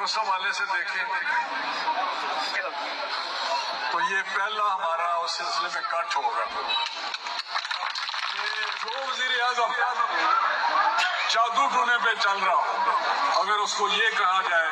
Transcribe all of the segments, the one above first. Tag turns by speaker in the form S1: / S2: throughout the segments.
S1: اس حوالے سے دیکھیں تو یہ پہلا ہمارا اس سلسلے میں کٹ ہوگا. جو وزیر اعظم جادو ٹونے پہ چل رہا ہو، اگر اس کو یہ کہا جائے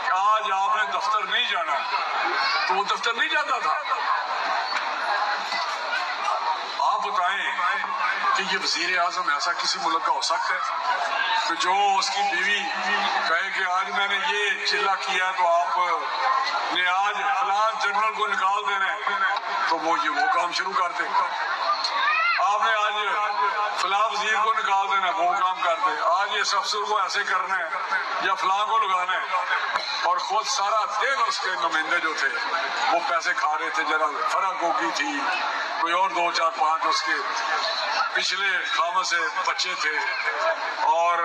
S1: کہ آج آپ نے دفتر نہیں جانا تو وہ دفتر نہیں جاتا تھا. آپ بتائیں کہ یہ وزیر اعظم ایسا کسی ملک کا ہو سکتا ہے کہ جو اس کی بیوی کہے کہ آج میں نے یہ چلہ کیا تو آپ نے آج فلاں جنرل کو نکال دینا ہے تو وہ کام شروع کر دے. آپ نے آج فلاں وزیر کو نکال دینا وہ کام کر دے. آج اس افسر کو ایسے کرنا ہے یا فلاں کو لگانا ہے، اور خود سارا دن اس کے نمائندے جو تھے وہ پیسے کھا رہے تھے. جنرل فرق ہوگی تھی، کوئی اور 2 4 5 اس کے پچھلے خامہ سے بچے تھے، اور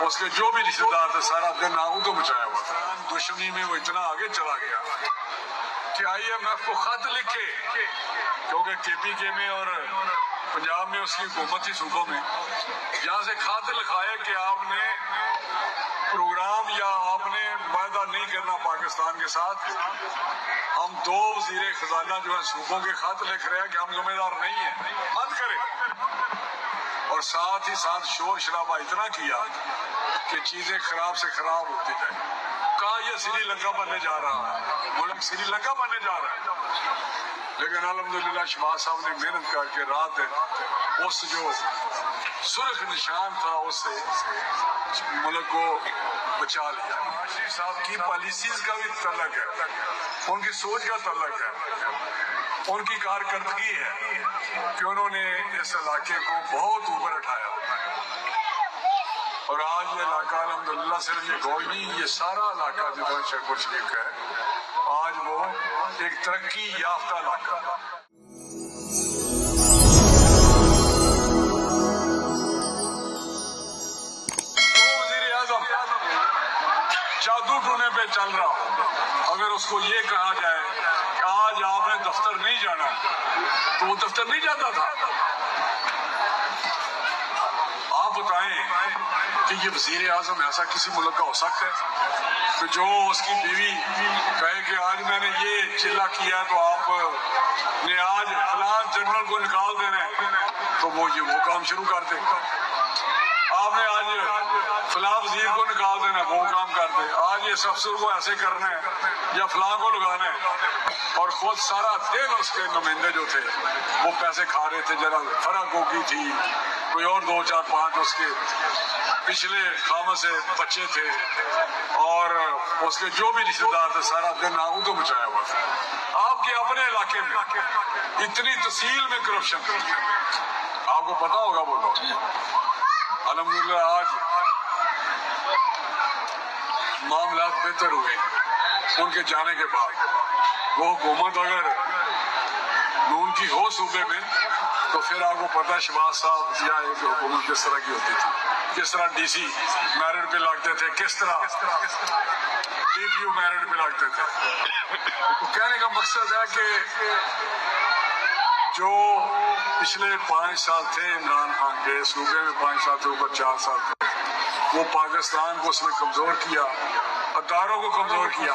S1: اس کے جو بھی رشتہ دار تھے سارا دن آگوں تو مچایا ہوا تھا. دشمنی میں وہ اتنا آگے چلا گیا کہ IMF کو خط لکھے، کیونکہ KPK میں اور پنجاب میں اس کی حکومت تھی صوبوں میں، یہاں سے خط لکھائے کہ آپ نے پروگرام یا آپ نے معاہدہ نہیں کرنا پاکستان کے ساتھ. ہم 2 وزیر خزانہ جو ہیں صوبوں کے خط لکھ رہے ہیں کہ ہم ذمہ دار نہیں ہیں، بند کریں. اور ساتھ ہی ساتھ شور شرابہ اتنا کیا کہ چیزیں خراب سے خراب ہوتی جائیں. کہا یہ سری لنکا بننے جا رہا ہے، ملک سری لنکا بننے جا رہا ہے. لیکن الحمدللہ شہباز صاحب نے محنت کر کے رات اس جو سرخ نشان تھا اس سے ملک کو بچا لیا. شریف صاحب کی پالیسیز کا بھی تعلق ہے، ان کی سوچ کا تعلق ہے، ان کی کارکردگی ہے کہ انہوں نے اس علاقے کو بہت اوپر اٹھایا. اور آج یہ علاقہ الحمدللہ صرف یہ گوئی نہیں، یہ سارا علاقہ جتنا شیخ شریف کا ہے آج وہ ایک ترقی یافتہ علاقہ ہے. وزیر اعظم جادو ٹونے پہ چل رہا ہو، اگر اس کو یہ کہا جائے کہ آج آپ نے دفتر نہیں جانا تو وہ دفتر نہیں جاتا تھا. آپ بتائیں کہ یہ وزیر اعظم ایسا کسی ملک کا ہو سکتا ہے کہ جو اس کی بیوی کہے کہ آج میں نے یہ چلہ کیا تو آپ نے آج فلاں جنرل کو نکال دینا ہے تو وہ کام شروع کر دے. آپ نے آج فلاں وزیر کو نکال دینا وہ کام کر دے. آج اس افسر کو ایسے کرنا ہے یا فلاں کو لگانا ہے، اور خود سارا دن اس کے نمائندے جو تھے وہ پیسے کھا رہے تھے. جنرل فرق ہوگی تھی، کوئی اور 2 4 5 اس کے پچھلے خامہ سے بچے تھے، اور اس کے جو بھی رشتہ دار تھے سارا دن آگوں تو مچایا ہوا تھا. آپ کے اپنے علاقے میں اتنی تحصیل میں کرپشن، آپ کو پتا ہوگا وہ لوگ. الحمدللہ آج معاملات بہتر ہوئے ان کے جانے کے بعد. وہ حکومت اگر نون کی ہو صوبے میں تو پھر آپ کو پتا شہباز صاحب یا ایک حکومت کس طرح کی ہوتی تھی، کس طرح DC میرٹ پہ لگتے تھے، کس طرح DPO میرٹ پہ لگتے تھے. تو کہنے کا مقصد ہے کہ جو پچھلے 5 سال تھے عمران خان کے صوبے میں، 5 سال سے اوپر 4 سال تھے، وہ پاکستان کو اس نے کمزور کیا، اداروں کو کمزور کیا،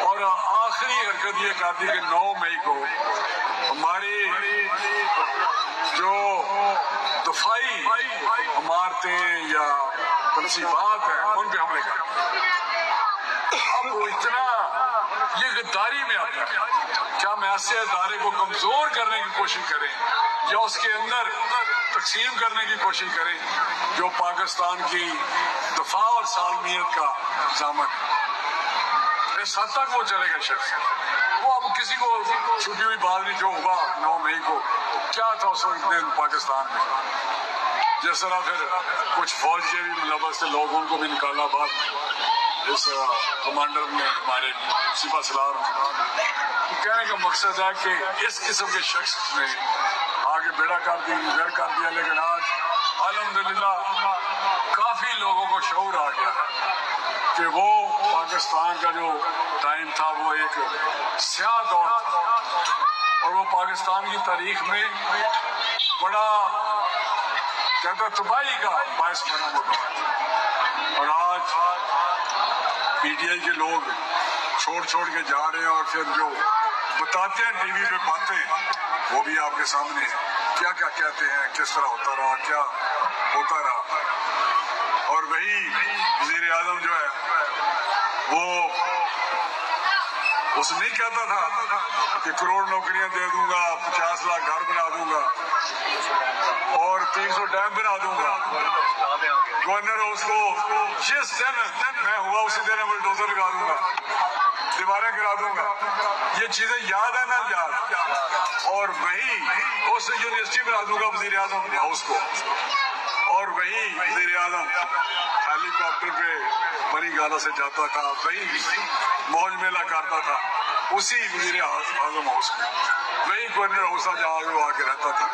S1: اور آخری حرکت یہ کر دی کہ 9 مئی کو ہماری جو دفاعی عمارتیں یا تنصیبات ہیں ان پہ حملے کر. اب وہ اتنا یہ غداری میں آتا ہے کہ ہم ایسے ادارے کو کمزور کرنے کی کوشش کریں یا اس کے اندر تقسیم کرنے کی کوشش کریں جو پاکستان کی دفاع اور سالمیت کا ضامن ہے. اس حد تک وہ چلے گا شخص. وہ اب کسی کو چھٹی ہوئی بات نہیں، جو ہوا 9 مئی کو کیا تھا اس وقت دن پاکستان میں، جس طرح پھر کچھ فوج کے بھی ملوث تھے لوگ ان کو بھی نکالا بعد اس کمانڈر نے ہمارے سپہ سالار نے. کہنے کا مقصد ہے کہ اس قسم کے شخص نے آگے بیڑا کر دیا. لیکن آج الحمدللہ کافی لوگوں کو شعور آ گیا کہ وہ پاکستان کا جو ٹائم تھا وہ ایک سیاہ دور تھا، اور وہ پاکستان کی تاریخ میں بڑا کہتا تباہی کا باعث بنا ہوا. اور آج پی ٹی آئی کے لوگ چھوڑ کے جا رہے ہیں، اور پھر جو بتاتے ہیں ٹی وی پہ باتیں وہ بھی آپ کے سامنے ہیں، کیا کیا کہتے ہیں، کس طرح ہوتا رہا، کیا ہوتا رہا۔ اور وہی وزیر اعظم جو ہے وہ اس نہیں کہتا تھا کہ کروڑ نوکریاں دے دوں گا، 50 لاکھ گھر بنا دوں گا اور 300 ڈیم بنا دوں گا۔ گورنر ہاؤس کو جس دن میں ہوا اسی دن بلڈوزر لگا دوں گا، دیواریں گرا دوں گا۔ یہ چیزیں یاد ہے نا یاد، اور وہی اس یونیورسٹی بنا دوں گا وزیر اعظم ہاؤس کو، اور وہی وزیر اعظم ہیلی کاپٹر پہ بڑی گالا سے جاتا تھا، وہی موج میلہ کرتا تھا اسی وزیر اعظم ہاؤس میں، وہی گورنر ہاؤس جہاں وہ آ کے رہتا تھا۔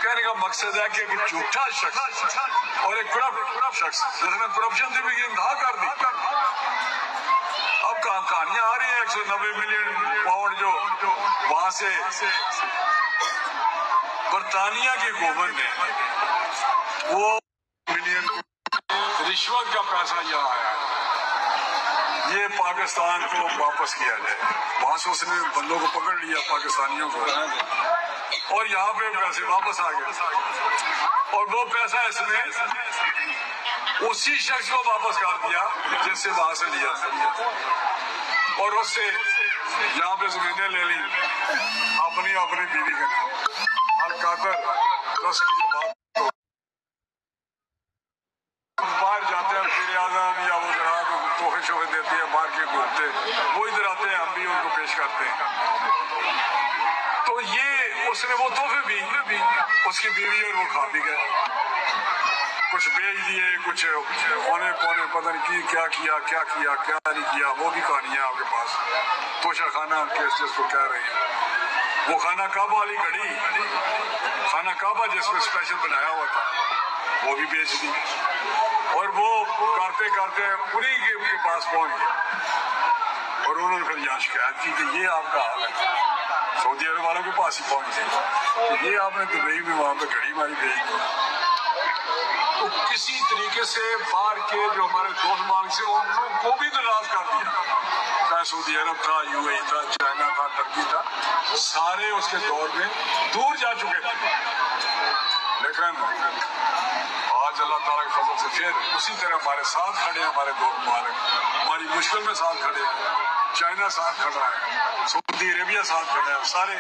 S1: کہنے کا مقصد ہے کہ ایک جھوٹا شخص اور ایک کرپٹ شخص جس نے کرپشن سے بھی انتہا کر دی، اب کہانیاں آ رہی ہیں 190 ملین پاؤنڈ جو وہاں سے برطانیہ کی حکومت نے وہ ملین رشوت کا پیسہ یہاں آیا ہے، یہ پاکستان کو واپس کیا جائے۔ وہاں سے اس نے بندوں کو پکڑ لیا پاکستانیوں کو، اور یہاں پہ پیسے واپس آ گئے، اور وہ پیسہ اس نے اسی شخص کو واپس کر دیا جس سے وہاں سے لیا، اور اس سے یہاں پہ زمینیں لے لی اپنی بیوی کے نام۔ القادر 10 کی جو بات باہر جاتے ہیں وزیر اعظم یا وہ جناب تحفے شوفے دیتے ہیں، باہر کے گھومتے وہ ادھر آتے ہیں، ہم بھی ان کو پیش کرتے ہیں، تو یہ اس نے وہ تحفے بھی اس کی بیوی اور وہ کھا بھی گئے، کچھ بیچ دیے، کچھ اونے پونے پتہ نہیں کیا نہیں کیا، وہ بھی کہانیاں آپ کے پاس۔ توشہ خانہ کیس جس کو کہہ رہی ہیں، وہ خانہ کعبہ والی گھڑی، خانہ کعبہ جس کو اسپیشل بنایا ہوا تھا وہ بھی بیچ دی، اور وہ کرتے انہی کے پاس پہنچ گئے، اور انہوں نے پھر یہاں شکایت کی کہ یہ آپ کا حال ہے، سعودی عرب والوں کے پاس ہی پہنچ گئے کہ یہ آپ نے دبئی میں وہاں پہ گھڑی ماری بھیج دی۔ تو کسی طریقے سے باہر کے جو ہمارے دوست مالک سے ان کو بھی ناراض کر دیا، چاہے سعودی عرب تھا، یو اے تھا، چائنا تھا، ترکی تھا، سارے اس کے دور میں دور جا چکے تھے، لیکن آج اللہ تعالیٰ کے فضل سے پھر اسی طرح ہمارے ساتھ کھڑے ہیں، ہمارے دوست مالک ہماری مشکل میں ساتھ کھڑے ہیں، چائنا ساتھ کھڑا ہے، سعودی عربیہ ساتھ کھڑا ہے، سارے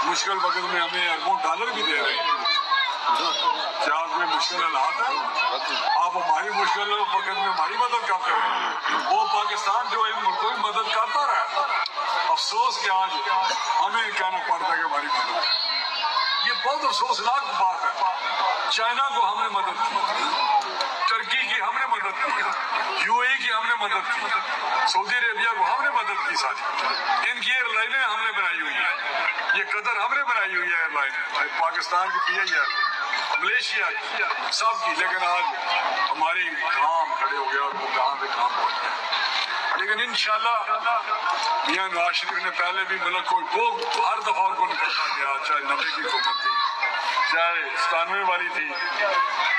S1: مشکل وقت میں ہمیں اربوں ڈالر بھی دے رہے ہیں۔ کیا آپ میں مشکل حالات ہیں، آپ ہماری مشکل وقت میں ہماری مدد کرتے ہیں، وہ پاکستان جو ان ملکوں کی مدد کرتا رہا، افسوس کہ آج ہمیں کہنا پڑتا ہے کہ ہماری مدد ہے، یہ بہت افسوسناک بات ہے۔ چائنا کو ہم نے مدد کی، ترکی کی ہم نے مدد کی، یو اے کی ہم نے مدد کی، سعودی عربیہ کو ہم نے مدد کی، ساتھ ان کی ایئر لائنیں ہم نے بنائی ہوئی ہیں، یہ قطر ہم نے بنائی ہوئی ہے ایئر لائن، پاکستان کی پی آئی ہے، ملیشیا کی، سب کی، لیکن آج ہماری کام کھڑے ہو گیا اور وہ کہاں سے کام پہنچ گیا۔ لیکن انشاءاللہ میاں نواز شریف نے پہلے بھی ملک کو ہر دفعہ ان کو نکلنا گیا، چاہے 90 کی حکومت تھی، چاہے 97 والی تھی،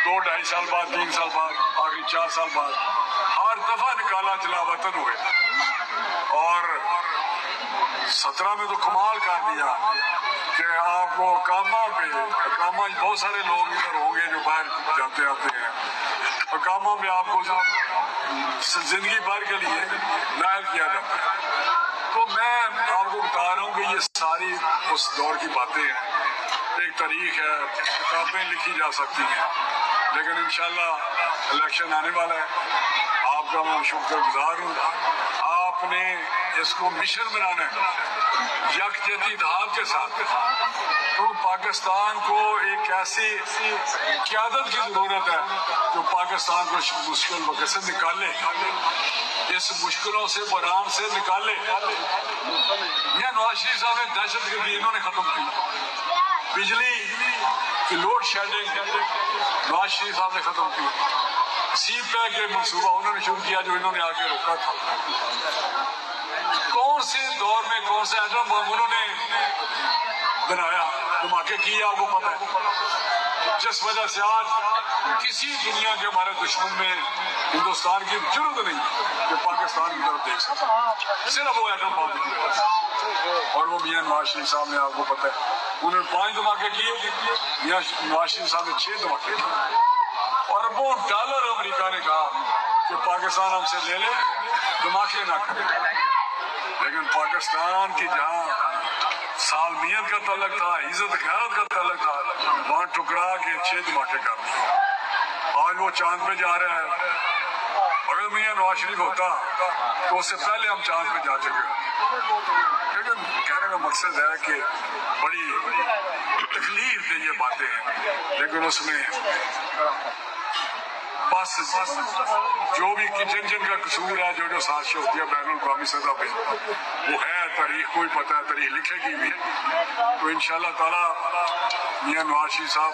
S1: 2-2.5 سال بعد، 3 سال بعد، آخری 4 سال بعد، ہر دفعہ نکالا چلا وطن ہوئے، اور 17 میں تو کمال کر دیا کہ آپ کو اقامہ بہت سارے لوگ ادھر ہوں گے جو باہر جاتے آتے ہیں، اقامہ میں آپ کو زندگی بھر کے لیے نائل کیا جاتا ہے۔ تو میں آپ کو بتا رہا ہوں کہ یہ ساری اس دور کی باتیں ہیں، ایک تاریخ ہے، کتابیں لکھی جا سکتی ہیں، لیکن انشاءاللہ الیکشن آنے والا ہے، آپ کا میں شکر گزار ہوں، آپ نے اس کو مشن بنانا ہے یکجہتی اتحاد کے ساتھ، تو پاکستان کو ایک ایسی قیادت کی ضرورت ہے جو پاکستان کو مشکل وقت سے نکالے، اس مشکلوں سے بحران سے نکالے۔ یہ نواز شریف صاحب نے دہشت گردی انہوں نے ختم کی، بجلی کی لوڈ شیڈنگ نواز شریف صاحب نے ختم کی، سی پیک کے منصوبہ انہوں نے شروع کیا جو انہوں نے آگے روکا تھا، کون سے دور میں کون سے ایٹم بم انہوں نے بنایا، دھماکے کیے، آپ کو پتہ ہے، جس وجہ سے آج کسی دنیا کے ہمارے دشمن میں ہندوستان کی ضرورت نہیں کہ پاکستان کی طرف دیکھ سکتے، صرف وہ ایٹم بم کی وجہ سے۔ اور وہ میاں نواز شریف صاحب نے، آپ کو پتہ ہے، انہوں نے 5 دھماکے کیے، میاں نواز شریف صاحب نے 6 دھماکے کیے، اور اربوں ڈالر امریکہ نے کہا کہ پاکستان ہم سے لے لے، دھماکے نہ کرے۔ لیکن پاکستان کی جہاں سالمیت کا تعلق تھا، عزت غیرت کا تعلق تھا، وہاں ٹکرا کے 6 دھماکے کر دیے۔ آج وہ چاند پہ جا رہا ہے، اگر میاں نواز شریف ہوتا تو اس سے پہلے ہم چاند پہ جا چکے۔ لیکن کہنے کا مقصد ہے کہ بڑی تکلیف دہ یہ باتیں ہیں، لیکن اس میں بس جو بھی جن کا قصور ہے، جو سازشیں ہوتی ہے بین الاقوامی سطح پہ، وہ ہے، تاریخ کو ہی پتہ ہے، تاریخ لکھے گی بھی۔ تو انشاءاللہ تعالیٰ میاں نواز شریف صاحب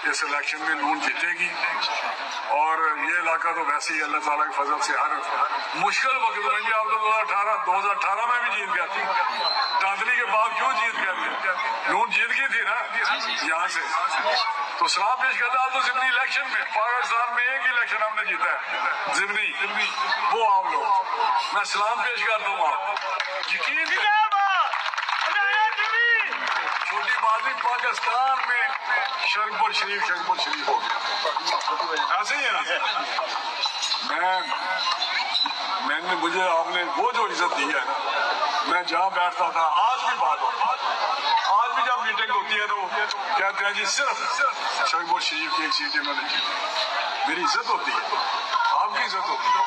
S1: اس الیکشن میں نون جیتے گی، اور یہ علاقہ تو ویسے ہی اللہ تعالیٰ کے فضل سے ہر مشکل وقت میں بھی، آپ 2018 میں بھی جیت گیا تھی، دھاندلی کے باوجود جیت گیا تھی، نون جیت گئی تھی نا یہاں سے۔ تو سلام پیش کرتا ہوں تو ضمنی الیکشن میں پاکستان میں ایک الیکشن ہم نے جیتا ہے ضمنی، وہ آپ لوگ، میں سلام پیش کرتا ہوں، آپ یقین چھوٹی بات نہیں، پاکستان میں شرک شریف ہو گیا، ایسے ہی ہے نا۔ میں نے مجھے آپ نے وہ جو عزت دی ہے نا، میں جہاں بیٹھتا تھا، آج بھی بات ہوتی ہے، آج بھی جب میٹنگ ہوتی ہے تو کہتے ہیں جی صرف شرک شریف کی ایک سیٹ انہوں نے جیتی۔ میری عزت ہوتی ہے، آپ کی عزت ہوتی ہے،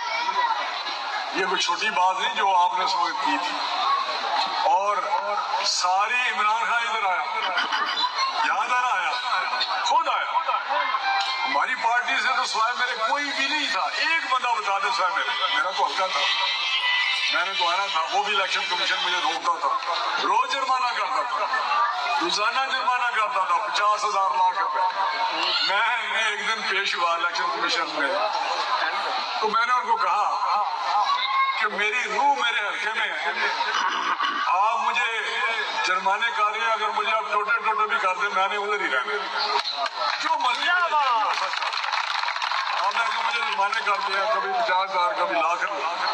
S1: یہ کوئی چھوٹی بات نہیں جو آپ نے اس وقت کی تھی۔ اور ساری عمران خان ادھر آیا، یاد آ رہا آیا، خود آیا، ہماری پارٹی سے تو سوائے میرے کوئی بھی نہیں تھا، ایک بندہ بتا دے سوائے میرا تو ہلکا تھا، میں نے تو آنا تھا، وہ بھی الیکشن کمیشن مجھے روکتا تھا، روز جرمانہ کرتا تھا، روزانہ جرمانہ کرتا تھا، 50,000 لاکھ روپے۔ میں ایک دن پیش ہوا الیکشن کمیشن میں، تو میں نے ان کو کہا کہ میری روح میرے حلقے میں ہے، آپ مجھے جرمانے کر رہے ہیں، اگر مجھے آپ ٹوٹے بھی کر دیں میں نے ادھر ہی رہنا، جو مرضی آپ نے مجھے جرمانے کرتے ہیں، کبھی 50,000 کبھی لاکھ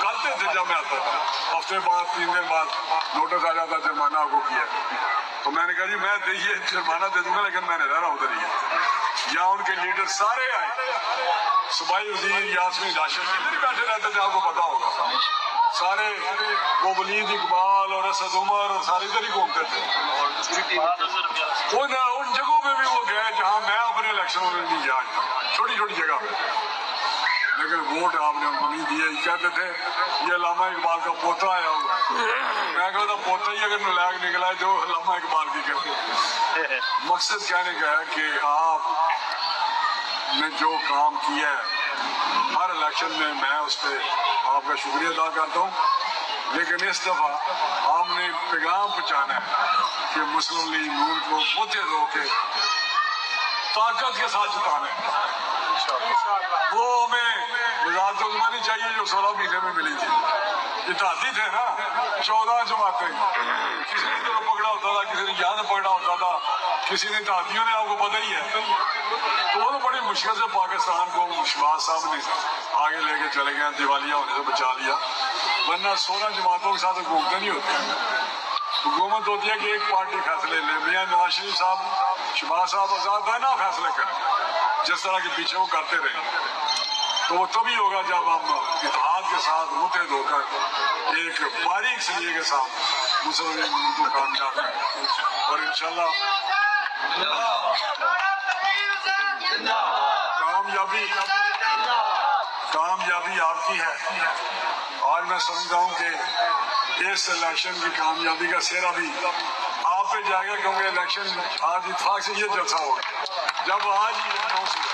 S1: کرتے تھے جب میں آتا تھا، ہفتے بعد 3 دن بعد نوٹس آ جاتا جرمانہ آپ کو کیا۔ تو میں نے کہا جی میں یہ جرمانہ دے دوں گا، لیکن میں نے رہنا ادھر ہی ہے۔ یہاں ان کے لیڈر سارے آئے، صوبائی وزیر یاسمین راشد ادھر ہی بیٹھے رہتے تھے، آپ کو پتا ہوگا، سارے وہ ولید اقبال اور اسد عمر اور سارے ادھر ہی گھومتے تھے۔ ان جگہوں پہ بھی وہ گئے جہاں میں اپنے الیکشنوں میں نہیں گیا، چھوٹی چھوٹی جگہ پہ، لیکن ووٹ آپ نے ان کو نہیں دیے۔ کہتے تھے یہ علامہ اقبال کا پوتا آیا ہوگا، میں کہا تھا پوتا ہی اگر نلائق نکلا ہے جو علامہ اقبال کی کہتے۔ مقصد کہنے کا ہے کہ آپ نے جو کام کیا ہے ہر الیکشن میں، میں اس پہ آپ کا شکریہ ادا کرتا ہوں، لیکن اس دفعہ ہم نے پیغام پہنچانا ہے کہ مسلم لیگ نون کو متحد ہو کے طاقت کے ساتھ جتانا ہے۔ وہ ہمیں وزارت عظمیٰ نہیں چاہیے جو 16 مہینے میں ملی تھی، اتحادی تھے نا 14 جماعتیں، کسی نے تو پکڑا ہوتا تھا، کسی نے یہاں سے پکڑا ہوتا تھا، کسی نے اتحادیوں نے، آپ کو پتہ ہی ہے۔ تو وہ تو بڑی مشکل سے پاکستان کو شہباز صاحب نے آگے لے کے چلے گئے، دیوالیہ ہونے سے بچا لیا، ورنہ 16 جماعتوں کے ساتھ حکومتیں نہیں ہوتی۔ حکومت ہوتی ہے کہ ایک پارٹی فیصلے لے، میاں نواز شریف صاحب شہباز صاحب آزاد ہے نا، فیصلے کریں جس طرح کے پیچھے وہ کرتے رہے، تو وہ تبھی ہوگا جب ہم اتحاد کے ساتھ متحد ہو کر ایک باریک سلیقے کے ساتھ مسلم لیگ نون کو کامیاب کریں، اور انشاءاللہ کامیابی آپ کی ہے۔ آج میں سمجھتا ہوں کہ اس الیکشن کی کامیابی کا سہرا بھی آپ پہ جائے گا، کیونکہ الیکشن آج اتفاق سے یہ جلسہ ہوگا جب آج ہی اناؤنس ہوا،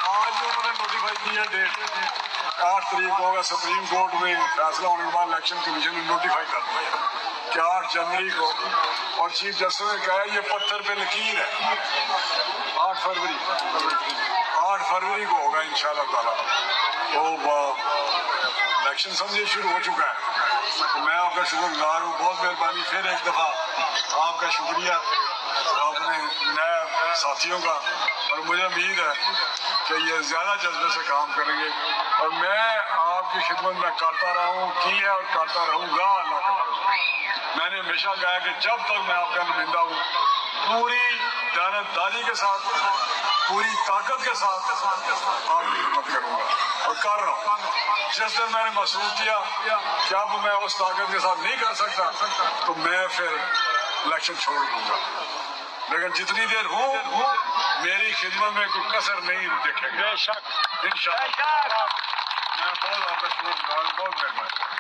S1: آج ہی انہوں نے نوٹیفائی کیا ڈیٹ 8 تاریخ کو ہوگا، سپریم کورٹ میں فیصلہ ہونے کے بعد الیکشن کمیشن نے نوٹیفائی کر دیا کہ 8 جنوری کو، اور چیف جسٹس نے کہا یہ پتھر پہ لکیر ہے، 8 فروری کو ہوگا انشاءاللہ تعالیٰ۔ تو الیکشن سمجھے شروع ہو چکا ہے، تو میں آپ کا شکر گزار ہوں، بہت مہربانی، پھر ایک دفعہ آپ کا شکریہ، آپ نے نئے ساتھیوں کا، اور مجھے امید ہے کہ یہ زیادہ جذبے سے کام کریں گے، اور میں آپ کی خدمت میں کرتا رہا ہوں، کی ہے اور کرتا رہوں گا اللہ کا فضل۔ میں نے ہمیشہ کہا کہ جب تک میں آپ کا نمائندہ ہوں پوری دیانتداری کے ساتھ، پوری طاقت کے ساتھ آپ کی خدمت کروں گا، اور کر رہا ہوں۔ جس دن میں نے محسوس کیا کہ اب میں اس طاقت کے ساتھ نہیں کر سکتا تو میں پھر الیکشن چھوڑ دوں گا، لیکن جتنی دیر ہوں میری خدمت میں کوئی کسر نہیں دیکھے گا،
S2: بے شک
S1: انشاءاللہ۔ میں بہت آپ کا شکر گزار ہوں، بہت مہربانی۔